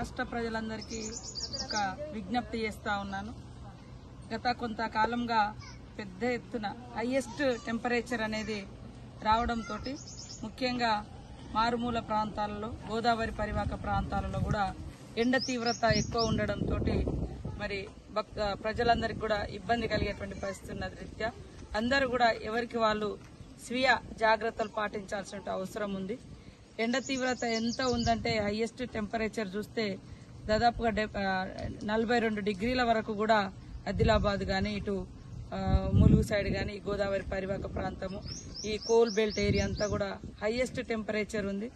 రాష్ట్ర ప్రజలందరికీ ఒక విజ్ఞప్తి చేస్తా ఉన్నాను. గత కొంతకాలంగా పెద్ద ఎత్తున హైయెస్ట్ టెంపరేచర్ అనేది రావడంతో ముఖ్యంగా మారుమూల ప్రాంతాలలో గోదావరి పరివాహక ప్రాంతాలలో కూడా ఎండ తీవ్రత ఎక్కువ ఉండడంతో మరి ప్రజలందరికీ కూడా ఇబ్బంది కలిగేటువంటి పరిస్థితి ఉన్న రీత్యా అందరూ కూడా ఎవరికి వాళ్ళు స్వీయ జాగ్రత్తలు పాటించాల్సిన అవసరం ఉంది. ఎండ తీవ్రత ఎంత ఉందంటే హైయెస్ట్ టెంపరేచర్ చూస్తే దాదాపుగా 42 డిగ్రీల వరకు కూడా ఆదిలాబాద్ గానీ ఇటు ములుగు సైడ్ గానీ గోదావరి పరివాహక ప్రాంతము ఈ కోల్ బెల్ట్ ఏరియా అంతా కూడా హైయెస్ట్ టెంపరేచర్ ఉంది.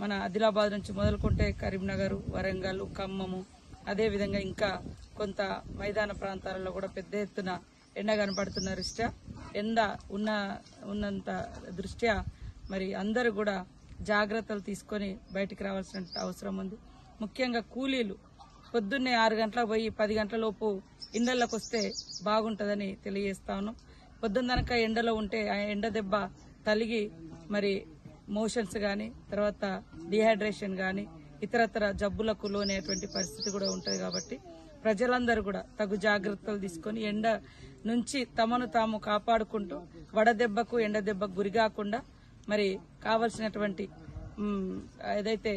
మన ఆదిలాబాద్ నుంచి మొదలుకుంటే కరీంనగర్, వరంగల్, ఖమ్మము అదేవిధంగా ఇంకా కొంత మైదాన ప్రాంతాలలో కూడా పెద్ద ఎత్తున ఎండ కనపడుతున్న దృష్ట్యా ఎండ ఉన్నంత దృష్ట్యా మరి అందరూ కూడా జాగ్రత్తలు తీసుకొని బయటికి రావాల్సిన అవసరం ఉంది. ముఖ్యంగా కూలీలు పొద్దున్నే 6 గంటలకు పోయి 10 గంటల లోపు ఇండ్లకు వస్తే బాగుంటుందని తెలియజేస్తా ఉన్నాం. పొద్దున్ననక ఎండలో ఉంటే ఆ ఎండ దెబ్బ తలిగి మరి మోషన్స్ గాని తర్వాత డిహైడ్రేషన్ గాని ఇతరతర జబ్బులకు లోనేటువంటి పరిస్థితి కూడా ఉంటుంది. కాబట్టి ప్రజలందరూ కూడా తగు జాగ్రత్తలు తీసుకొని ఎండ నుంచి తమను తాము కాపాడుకుంటూ వడదెబ్బకు ఎండ దెబ్బకు గురికాకుండా మరి కావలసినటువంటి ఏదైతే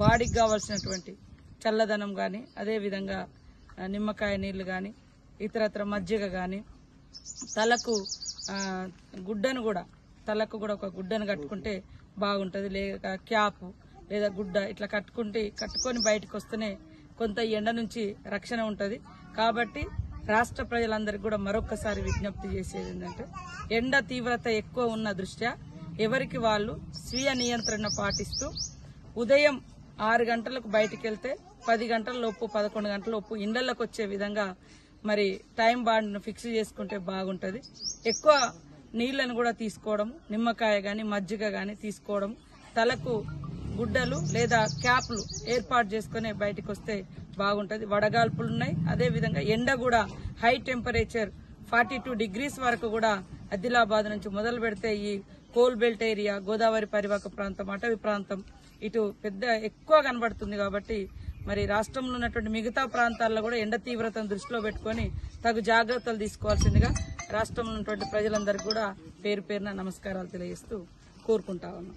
బాడీకి కావాల్సినటువంటి చల్లదనం గాని అదేవిధంగా నిమ్మకాయ నీళ్లు గాని ఇతరత్ర మజ్జిగ గాని తలకు కూడా ఒక గుడ్డను కట్టుకుంటే బాగుంటది. లేక క్యాప్ లేదా గుడ్డ ఇట్లా కట్టుకొని బయటకు వస్తేనే కొంత ఎండ నుంచి రక్షణ ఉంటది. కాబట్టి రాష్ట్ర ప్రజలందరికీ కూడా మరొకసారి విజ్ఞప్తి చేసేది ఏంటంటే ఎండ తీవ్రత ఎక్కువ ఉన్న దృష్ట్యా ఎవరికి వాళ్ళు స్వీయ నియంత్రణ పాటిస్తూ ఉదయం 6 గంటలకు బయటికి వెళ్తే 10 గంటల లోపు 11 గంటల లోపు ఇండ్లకు వచ్చే విధంగా మరి టైం బాండ్ను ఫిక్స్ చేసుకుంటే బాగుంటది. ఎక్కువ నీళ్లను కూడా తీసుకోవడం, నిమ్మకాయ గాని మజ్జిగ గాని తీసుకోవడం, తలకు గుడ్డలు లేదా క్యాప్లు ఏర్పాటు చేసుకుని బయటకు వస్తే బాగుంటది. వడగాల్పులున్నాయి. అదేవిధంగా ఎండ కూడా హై టెంపరేచర్ 42 డిగ్రీస్ వరకు కూడా ఆదిలాబాద్ నుంచి మొదలు పెడితే ఈ కోల్ బెల్ట్ ఏరియా గోదావరి పరివాహక ప్రాంతం అటవీ ప్రాంతం ఇటు ఎక్కువ కనబడుతుంది. కాబట్టి మరి రాష్ట్రంలో ఉన్నటువంటి మిగతా ప్రాంతాల్లో కూడా ఎండ తీవ్రతను దృష్టిలో పెట్టుకుని తగు జాగ్రత్తలు తీసుకోవాల్సిందిగా రాష్ట్రంలో ఉన్నటువంటి ప్రజలందరికీ కూడా పేరు పేరున నమస్కారాలు తెలియజేస్తూ కోరుకుంటా ఉన్నాం.